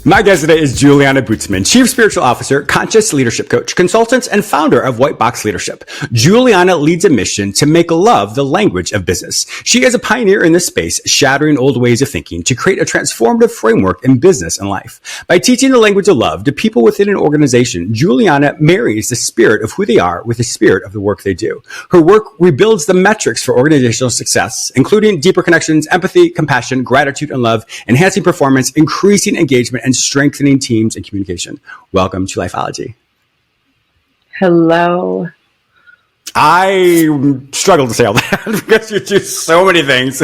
My guest today is Julianna Bootsman, Chief Spiritual Officer, Conscious Leadership Coach, Consultant, and founder of White Box Leadership. Julianna leads a mission to make love the language of business. She is a pioneer in this space, shattering old ways of thinking to create a transformative framework in business and life. By teaching the language of love to people within an organization, Julianna marries the spirit of who they are with the spirit of the work they do. Her work rebuilds the metrics for organizational success, including deeper connections, empathy, compassion, gratitude, and love, enhancing performance, increasing engagement, and strengthening teams and communication. Welcome to Lifeology. Hello. I struggle to say all that because you do so many things.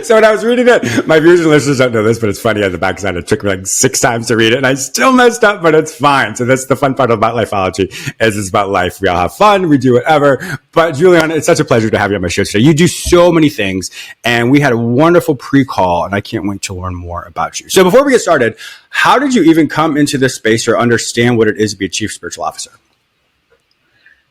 So when I was reading it, my viewers and listeners don't know this, but it's funny on the backside. It took me like 6 times to read it and I still messed up, but it's fine. So that's the fun part about Lifeology is it's about life. We all have fun. We do whatever. But Julianna, it's such a pleasure to have you on my show today. You do so many things and we had a wonderful pre-call and I can't wait to learn more about you. So before we get started, how did you even come into this space or understand what it is to be a chief spiritual officer?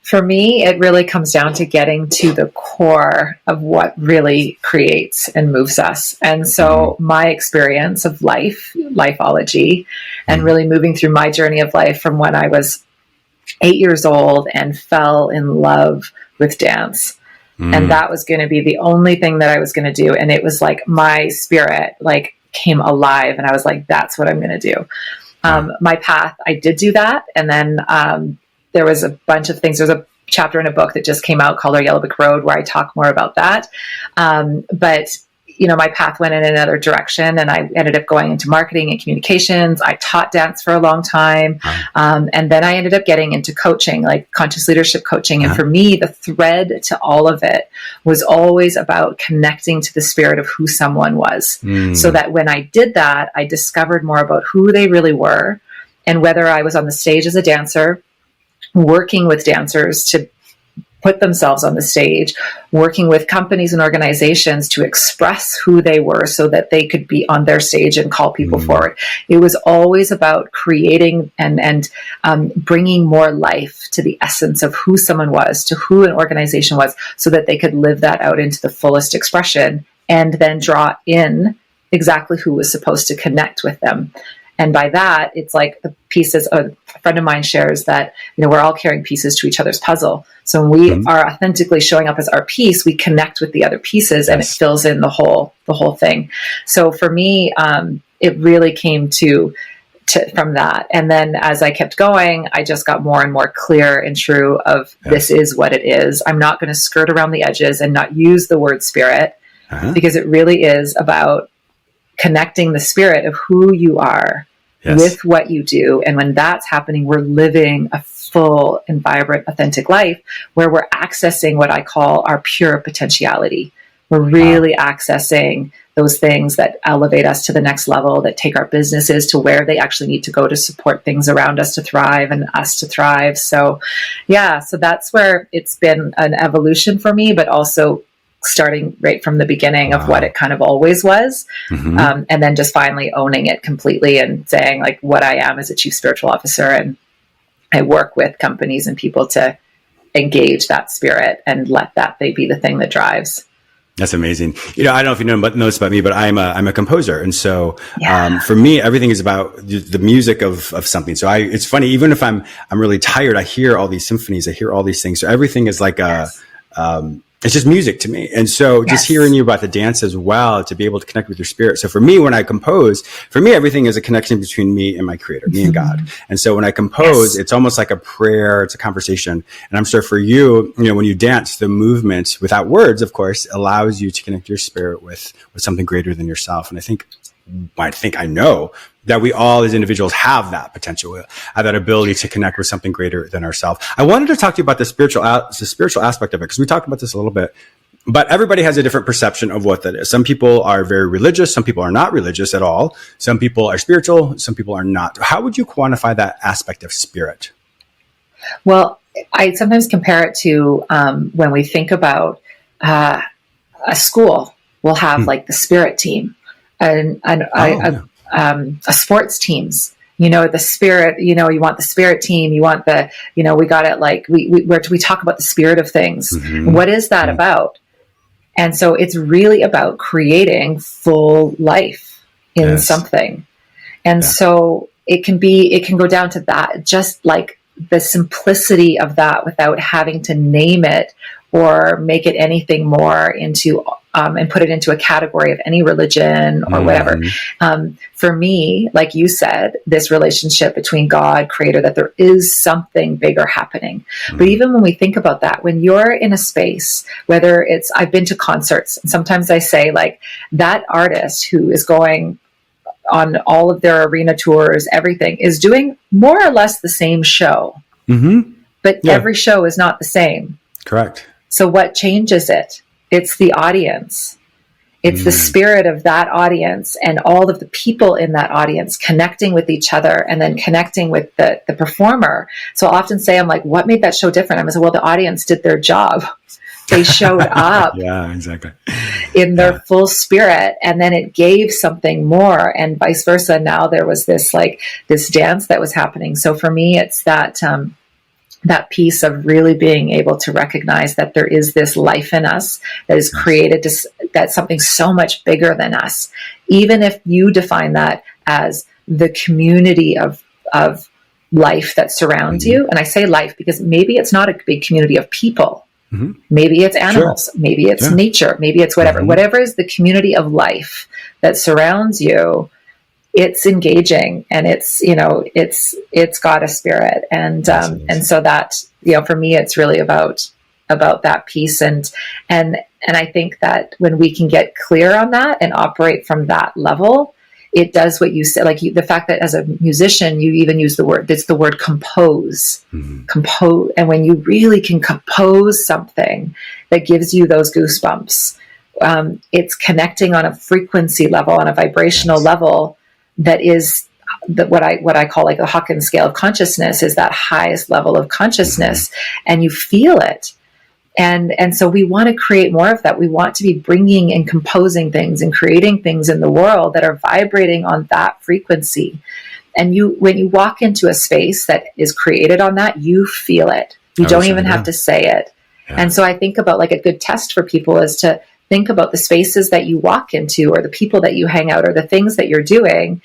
For me, it really comes down to getting to the core of what really creates and moves us. And so my experience of lifeology, and really moving through my journey of life from when I was 8 years old and fell in love with dance. And that was going to be the only thing that I was going to do. And it was like my spirit came alive and I was like, that's what I'm going to do. My path, I did do that. And then, there was a bunch of things. There's a chapter in a book that just came out called Our Yellow Brick Road where I talk more about that. But, my path went in another direction and I ended up going into marketing and communications. I taught dance for a long time. And then I ended up getting into coaching, like conscious leadership coaching. And for me, the thread to all of it was always about connecting to the spirit of who someone was. So that when I did that, I discovered more about who they really were and whether I was on the stage as a dancer, working with dancers to put themselves on the stage, working with companies and organizations to express who they were so that they could be on their stage and call people forward. It was always about creating and bringing more life to the essence of who someone was, to who an organization was, so that they could live that out into the fullest expression and then draw in exactly who was supposed to connect with them. And by that, it's like the pieces, a friend of mine shares that, we're all carrying pieces to each other's puzzle. So when we are authentically showing up as our piece, we connect with the other pieces and it fills in the whole thing. So for me, it really came to from that. And then as I kept going, I just got more and more clear and true of this is what it is. I'm not going to skirt around the edges and not use the word spirit because it really is about connecting the spirit of who you are with what you do. And when that's happening, we're living a full and vibrant, authentic life where we're accessing what I call our pure potentiality. We're really accessing those things that elevate us to the next level, that take our businesses to where they actually need to go to support things around us to thrive and us to thrive. So so that's where it's been an evolution for me, but also starting right from the beginning of what it kind of always was. And then just finally owning it completely and saying like what I am as a chief spiritual officer. And I work with companies and people to engage that spirit and let that be the thing that drives. That's amazing. I don't know if you know this about me, but I'm a composer. And so, for me, everything is about the music of something. So it's funny, even if I'm really tired, I hear all these symphonies, I hear all these things. So everything is like it's just music to me. And so just hearing you about the dance as well, to be able to connect with your spirit. So for me, when I compose, everything is a connection between me and my creator, me and God. And so when I compose, it's almost like a prayer. It's a conversation. And I'm sure for you, when you dance, the movement without words, of course, allows you to connect your spirit with something greater than yourself. And I know that we all as individuals have that potential, have that ability to connect with something greater than ourselves. I wanted to talk to you about the spiritual aspect of it, because we talked about this a little bit, but everybody has a different perception of what that is. Some people are very religious. Some people are not religious at all. Some people are spiritual. Some people are not. How would you quantify that aspect of spirit? Well, I sometimes compare it to when we think about a school, we'll have like the spirit team. A sports teams, the spirit, you want the spirit team, you want the, we got it like, we talk about the spirit of things. What is that about? And so it's really about creating full life in something. And so it can go down to that, just like the simplicity of that without having to name it or make it anything more into and put it into a category of any religion or whatever. For me, like you said, this relationship between God, creator, that there is something bigger happening. But even when we think about that, when you're in a space, whether it's, I've been to concerts, and sometimes I say, like, that artist who is going on all of their arena tours, everything is doing more or less the same show, but every show is not the same. Correct. So what changes it? It's the audience. It's the spirit of that audience and all of the people in that audience connecting with each other and then connecting with the performer. So I'll often say, I'm like, what made that show different? I'm like, well, the audience did their job. They showed up exactly. in their full spirit, and then it gave something more, and vice versa. Now there was this dance that was happening. So for me, it's that piece of really being able to recognize that there is this life in us that is created that's something so much bigger than us. Even if you define that as the community of life that surrounds you. And I say life because maybe it's not a big community of people. Maybe it's animals, maybe it's nature, maybe it's whatever. Whatever is the community of life that surrounds you, it's engaging, and it's got a spirit, and so that, for me, it's really about that piece, and I think that when we can get clear on that and operate from that level, it does what you said, like the fact that as a musician, you even use it's the word compose, compose. And when you really can compose something that gives you those goosebumps, it's connecting on a frequency level, on a vibrational level that is what I call like the Hawkins scale of consciousness, is that highest level of consciousness, and you feel it. And so we want to create more of that. We want to be bringing and composing things and creating things in the world that are vibrating on that frequency. And when you walk into a space that is created on that, you feel it. You don't even have to say it. And so I think about, like, a good test for people is to think about the spaces that you walk into, or the people that you hang out, or the things that you're doing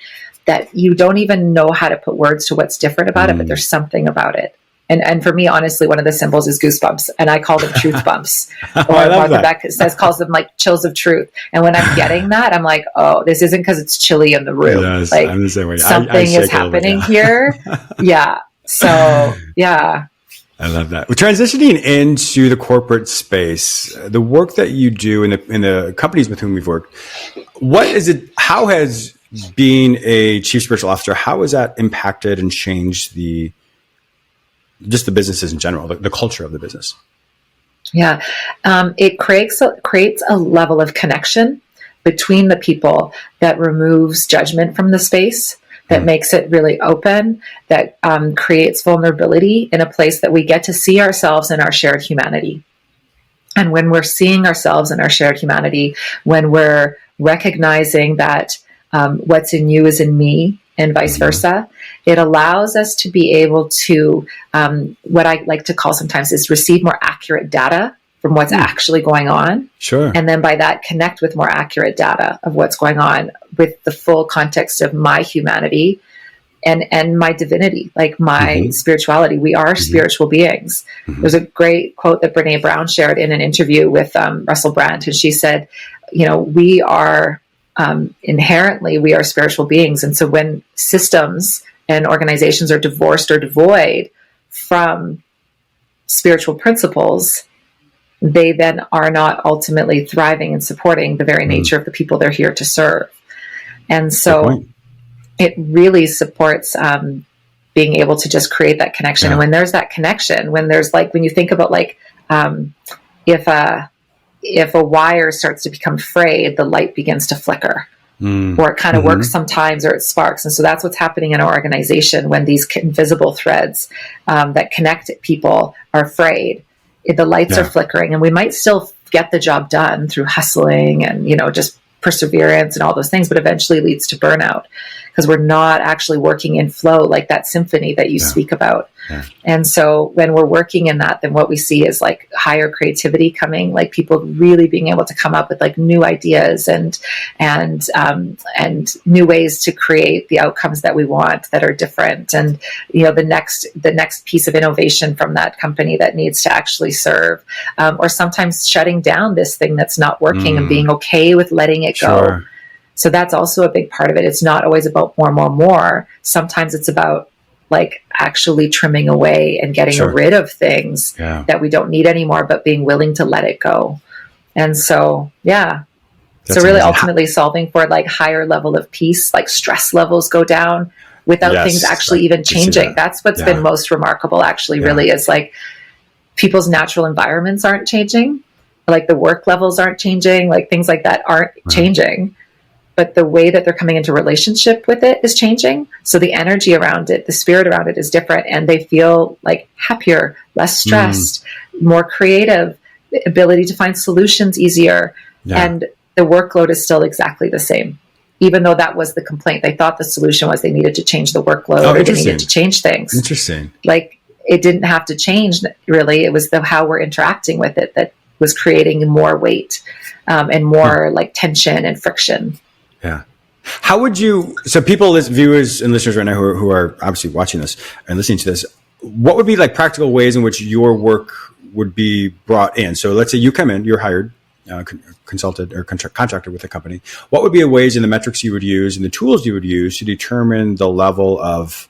that you don't even know how to put words to what's different about it, but there's something about it. And for me, honestly, one of the symbols is goosebumps, and I call them truth bumps. Or Martha Beck calls them like chills of truth. And when I'm getting that, I'm like, oh, this isn't because it's chilly in the room. Yes, like, I'm the same way. Something is happening here. So, I love that. We're transitioning into the corporate space. The work that you do in the companies with whom we've worked, what is it? How has being a chief spiritual officer, how has that impacted and changed just the businesses in general, the culture of the business? It creates a level of connection between the people that removes judgment from the space, that makes it really open, that creates vulnerability in a place that we get to see ourselves in our shared humanity. And when we're seeing ourselves in our shared humanity, when we're recognizing that what's in you is in me, and vice versa, it allows us to be able to, what I like to call sometimes is receive more accurate data from what's actually going on. Sure. And then by that, connect with more accurate data of what's going on with the full context of my humanity and my divinity, like my spirituality. We are spiritual beings. There's a great quote that Brene Brown shared in an interview with Russell Brand, and she said, we are inherently, we are spiritual beings. And so when systems and organizations are divorced or devoid from spiritual principles, they then are not ultimately thriving and supporting the very nature of the people they're here to serve. And so it really supports being able to just create that connection. And when there's that connection, when you think about if a wire starts to become frayed, the light begins to flicker, or it kind of works sometimes, or it sparks. And so that's what's happening in our organization when these invisible threads that connect people are frayed. The lights are flickering, and we might still get the job done through hustling and, just perseverance and all those things, but eventually leads to burnout. because we're not actually working in flow, like that symphony that you speak about. And so when we're working in that, then what we see is like higher creativity coming, like people really being able to come up with like new ideas and new ways to create the outcomes that we want that are different. And, the next piece of innovation from that company that needs to actually serve, or sometimes shutting down this thing that's not working and being okay with letting it go. So that's also a big part of it. It's not always about more. Sometimes it's about like actually trimming away and getting rid of things that we don't need anymore, but being willing to let it go. And so, so really amazing. Ultimately solving for like higher level of peace, like stress levels go down without things actually even changing. That's what's been most remarkable actually, really, is like people's natural environments aren't changing, like the work levels aren't changing, like things like that aren't changing. But the way that they're coming into relationship with it is changing. So the energy around it, the spirit around it is different, and they feel like happier, less stressed, more creative, ability to find solutions easier. And the workload is still exactly the same. Even though that was the complaint, they thought the solution was they needed to change the workload or they needed to change things. Interesting. Like it didn't have to change really. It was how we're interacting with it that was creating more weight and more like tension and friction. Yeah. How would you, so people, viewers and listeners right now who are obviously watching this and listening to this, what would be like practical ways in which your work would be brought in? So let's say you come in, you're hired, consulted or contracted with a company. What would be the ways and the metrics you would use and the tools you would use to determine the level of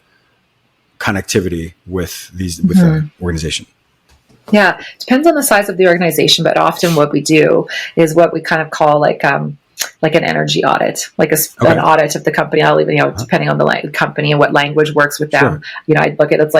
connectivity with the organization? Yeah. It depends on the size of the organization, but often what we do is what we kind of call like an energy audit, like an audit of the company. I'll even, depending on the company and what language works with them, I'd look at it's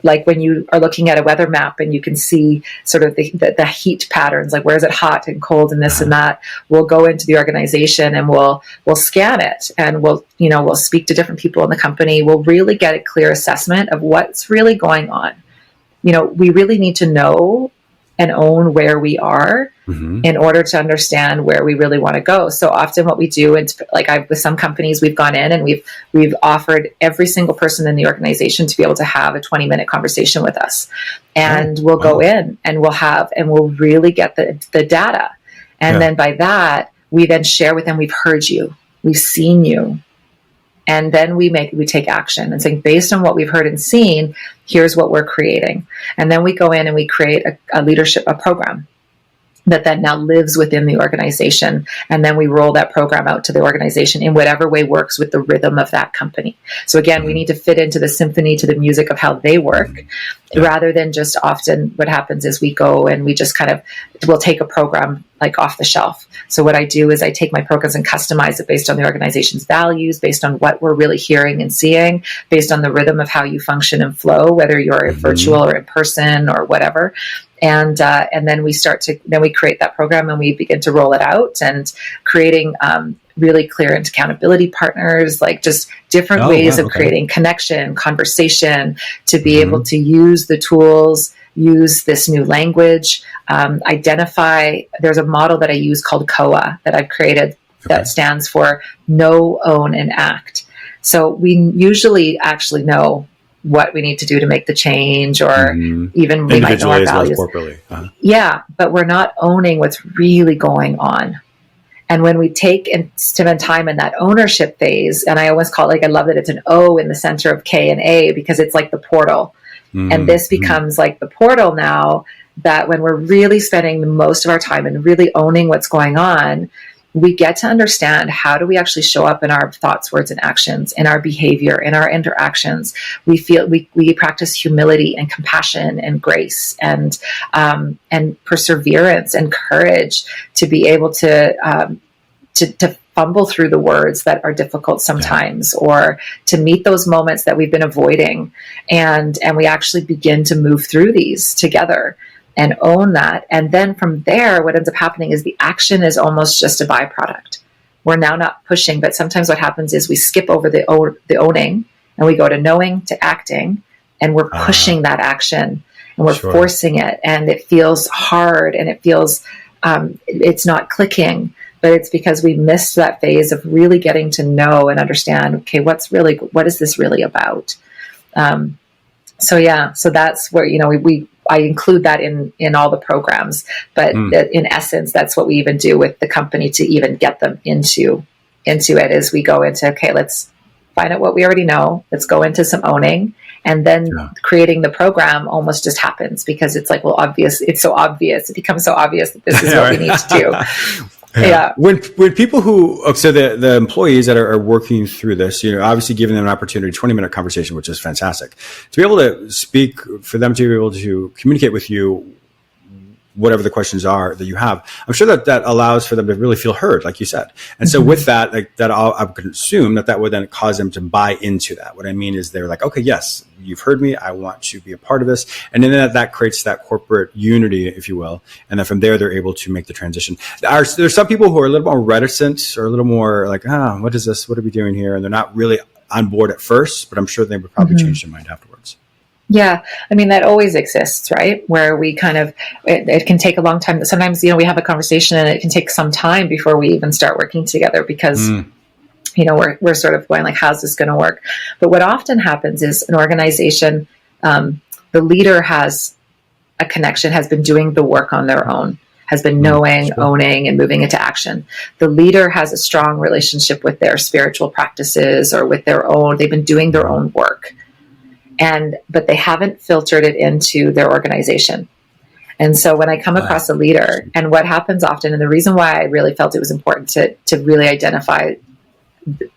like when you are looking at a weather map and you can see sort of the heat patterns, like where is it hot and cold and this and that. We'll go into the organization and we'll scan it and we'll speak to different people in the company. We'll really get a clear assessment of what's really going on. We really need to know and own where we are in order to understand where we really want to go. So often what we do, and with some companies, we've gone in and we've offered every single person in the organization to be able to have a 20-minute conversation with us. And we'll go in and we'll really get the data. And then by that, we then share with them, we've heard you, we've seen you. And then we take action and saying, based on what we've heard and seen, here's what we're creating. And then we go in and we create a program that then now lives within the organization. And then we roll that program out to the organization in whatever way works with the rhythm of that company. So again, we need to fit into the symphony, to the music of how they work, rather than just often what happens is we go and we just we'll take a program like off the shelf. So what I do is I take my programs and customize it based on the organization's values, based on what we're really hearing and seeing, based on the rhythm of how you function and flow, whether you're virtual or in person or whatever. And then we create that program and we begin to roll it out and creating really clear accountability partners, like just different ways of creating connection, conversation, to be able to use the tools, use this new language, identify. There's a model that I use called COA that I've created that stands for know, own, and act. So we usually actually know what we need to do to make the change, or even we might know our values. Yeah, but we're not owning what's really going on. And when we take and spend time in that ownership phase, and I always call it, I love that it's an O in the center of K and A, because it's like the portal. And this becomes like the portal now, that when we're really spending the most of our time and really owning what's going on, we get to understand how do we actually show up in our thoughts, words, and actions, in our behavior, in our interactions. We practice humility and compassion and grace and perseverance and courage to be able to fumble through the words that are difficult sometimes, or to meet those moments that we've been avoiding. And we actually begin to move through these together and own that. And then from there, what ends up happening is the action is almost just a byproduct. We're now not pushing, but sometimes what happens is we skip over the owning and we go to knowing, to acting, and we're pushing that action and we're forcing it, and it feels hard and it feels, it's not clicking. but it's because we missed that phase of really getting to know and understand, okay, what is this really about? So that's where, I include that in all the programs, but in essence, that's what we even do with the company to even get them into it, is we go into, okay, let's find out what we already know. Let's go into some owning, and then creating the program almost just happens because it's like, well, obvious. It's so obvious. It becomes so obvious that this is what we need to do. Yeah. When people so the employees that are working through this, obviously giving them an opportunity, 20-minute conversation, which is fantastic, to be able to speak, for them to be able to communicate with you, whatever the questions are that you have, I'm sure that allows for them to really feel heard, like you said. And so with that, I could assume that would then cause them to buy into that. What I mean is they're like, okay, yes, you've heard me. I want to be a part of this. And then that creates that corporate unity, if you will. And then from there, they're able to make the transition. There's some people who are a little more reticent or a little more like, what is this? What are we doing here? And they're not really on board at first, but I'm sure they would probably change their mind afterwards. Yeah. I mean, that always exists, right? Where we kind of, it can take a long time. Sometimes, we have a conversation and it can take some time before we even start working together because, we're sort of going like, how's this going to work? But what often happens is an organization, the leader has a connection, has been doing the work on their own, has been knowing, owning, and moving into action. The leader has a strong relationship with their spiritual practices or with they've been doing their own work. But they haven't filtered it into their organization. And so when I come across a leader, and what happens often, and the reason why I really felt it was important to really identify the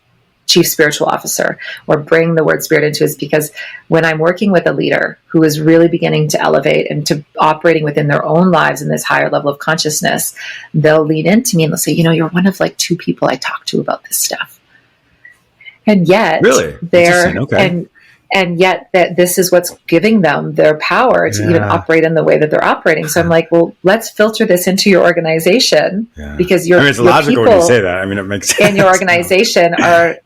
chief spiritual officer or bring the word spirit into it, is because when I'm working with a leader who is really beginning to elevate and to operating within their own lives in this higher level of consciousness, they'll lean into me and they'll say, you're one of like 2 people I talk to about this stuff. And yet really? they're, and yet that this is what's giving them their power to even operate in the way that they're operating. So I'm like, well, let's filter this into your organization because it's logical when you say that. I mean, it makes sense. In your organization are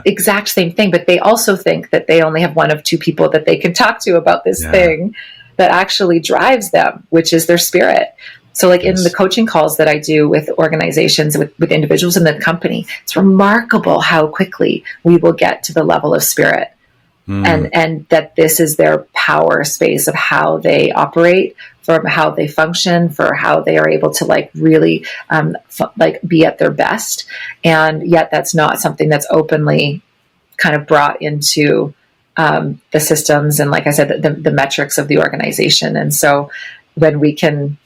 exact same thing, but they also think that they only have one of 2 people that they can talk to about this thing that actually drives them, which is their spirit. So like in the coaching calls that I do with organizations, with individuals in the company, it's remarkable how quickly we will get to the level of spirit. And that this is their power space of how they operate, from how they function, for how they are able to like really be at their best. And yet that's not something that's openly kind of brought into the systems and, like I said, the metrics of the organization. And so when we can,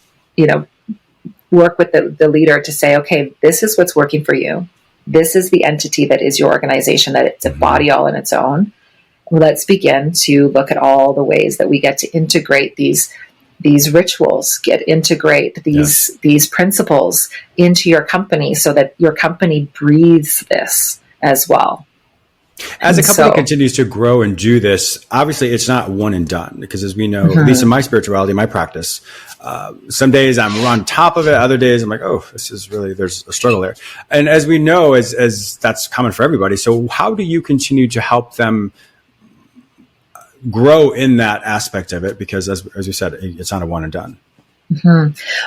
work with the leader to say, okay, this is what's working for you. This is the entity that is your organization, that it's a body all in its own. Let's begin to look at all the ways that we get to integrate these rituals, integrate these principles into your company so that your company breathes this as well. As a company continues to grow and do this, obviously it's not one and done, because as we know, at least in my spirituality, my practice, some days I'm on top of it. Other days I'm like, oh, this is really, there's a struggle there. And as we know, as that's common for everybody. So how do you continue to help them grow in that aspect of it? Because as you said, it's not a one and done.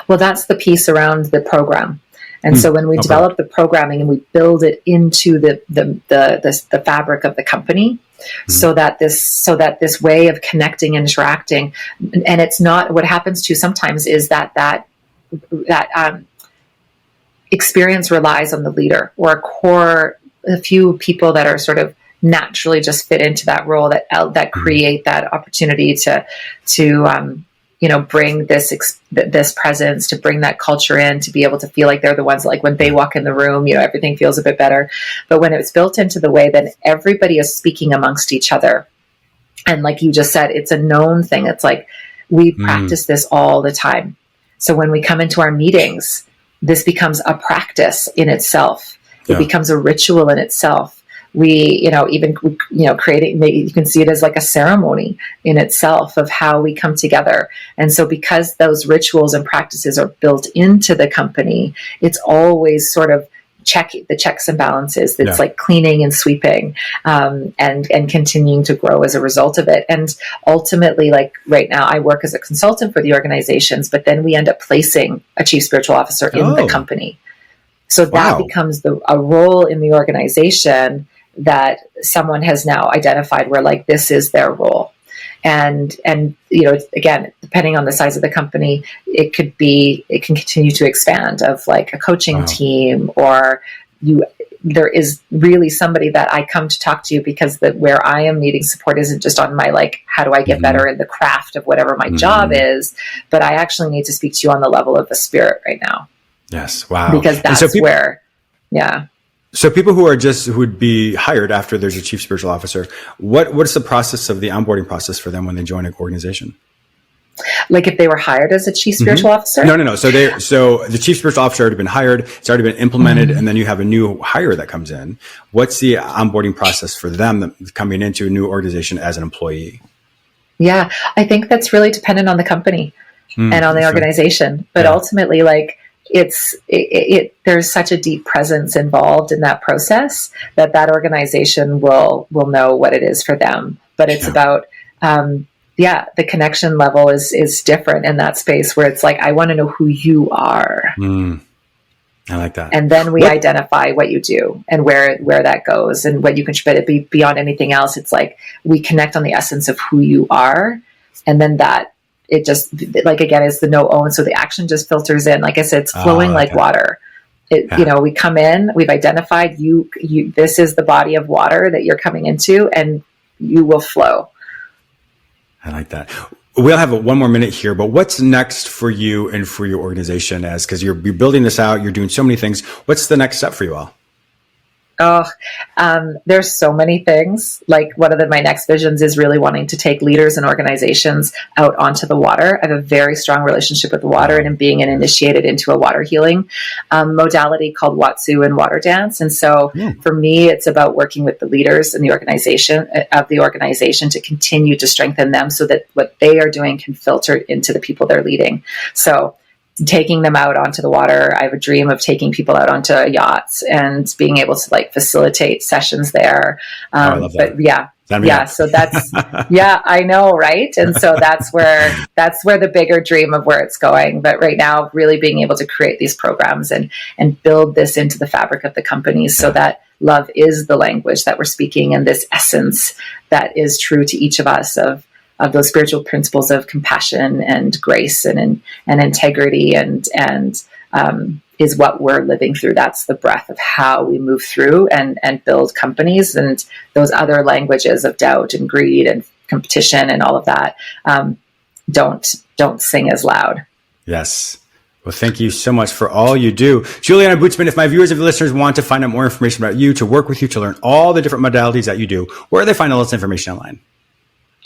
Well, that's the piece around the program. And so when we develop the programming and we build it into the fabric of the company, so that this way of connecting and interacting, and it's not, what happens too sometimes is that experience relies on the leader or a few people that are sort of naturally just fit into that role, that create that opportunity to bring this presence, to bring that culture in, to be able to feel like they're the ones, like when they walk in the room, everything feels a bit better. But when it's built into the way that everybody is speaking amongst each other, and like you just said, it's a known thing. It's like we practice this all the time. So when we come into our meetings, this becomes a practice in itself. It becomes a ritual in itself. We, creating, maybe you can see it as like a ceremony in itself of how we come together. And so because those rituals and practices are built into the company, it's always sort of the checks and balances. It's like cleaning and sweeping, and continuing to grow as a result of it. And ultimately, like right now, I work as a consultant for the organizations, but then we end up placing a chief spiritual officer in the company. So that becomes a role in the organization that someone has now identified where like, this is their role. And, again, depending on the size of the company, it can continue to expand of like a coaching team, or there is really somebody that I come to talk to you because where I am needing support isn't just on my, like, how do I get better in the craft of whatever my job is, but I actually need to speak to you on the level of the spirit right now. Yes. Wow. Because that's So people who would be hired after there's a chief spiritual officer, what's the process of the onboarding process for them when they join an organization? Like if they were hired as a chief spiritual officer? No. So the chief spiritual officer already been hired. It's already been implemented. And then you have a new hire that comes in. What's the onboarding process for them coming into a new organization as an employee? Yeah, I think that's really dependent on the company and on the organization. But ultimately, like, there's such a deep presence involved in that process that organization will know what it is for them. But it's about, the connection level is different in that space where it's like, I want to know who you are. I like that. And then we identify what you do and where that goes and what you contribute. It beyond anything else. It's like we connect on the essence of who you are, and then that it just, like, again, is the no own. So the action just filters in. Like I said, it's flowing like water. We come in, we've identified you. This is the body of water that you're coming into, and you will flow. I like that. We'll have one more minute here, but what's next for you and for your organization because you're building this out, you're doing so many things. What's the next step for you all? There's so many things. Like one of my next visions is really wanting to take leaders and organizations out onto the water. I have a very strong relationship with the water and being initiated into a water healing modality called Watsu and water dance. And so for me, it's about working with the leaders in the organization to continue to strengthen them so that what they are doing can filter into the people they're leading. So taking them out onto the water. I have a dream of taking people out onto yachts and being able to like facilitate sessions there. I love that. But so that's, I know. Right. And so that's where the bigger dream of where it's going. But right now, really being able to create these programs and build this into the fabric of the companies so that love is the language that we're speaking, and this essence that is true to each of us of those spiritual principles of compassion and grace and integrity and is what we're living through. That's the breath of how we move through and build companies, and those other languages of doubt and greed and competition and all of that don't sing as loud. Yes. Well, thank you so much for all you do. Julianna Bootsman, if my viewers and listeners want to find out more information about you, to work with you, to learn all the different modalities that you do, where do they find all this information online?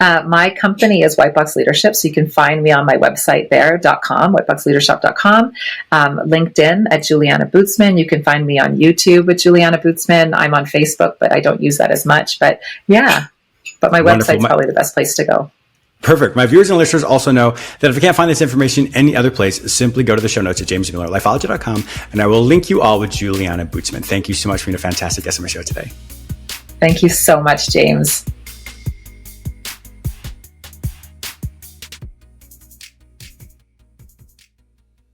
My company is Whitebox Leadership, so you can find me on my website there.com, whiteboxleadership.com, LinkedIn at Julianna Bootsman. You can find me on YouTube with Julianna Bootsman. I'm on Facebook, but I don't use that as much. But my website's probably the best place to go. Perfect. My viewers and listeners also know that if you can't find this information any other place, simply go to the show notes at jamesmillerlifeology.com, and I will link you all with Julianna Bootsman. Thank you so much for being a fantastic guest on my show today. Thank you so much, James.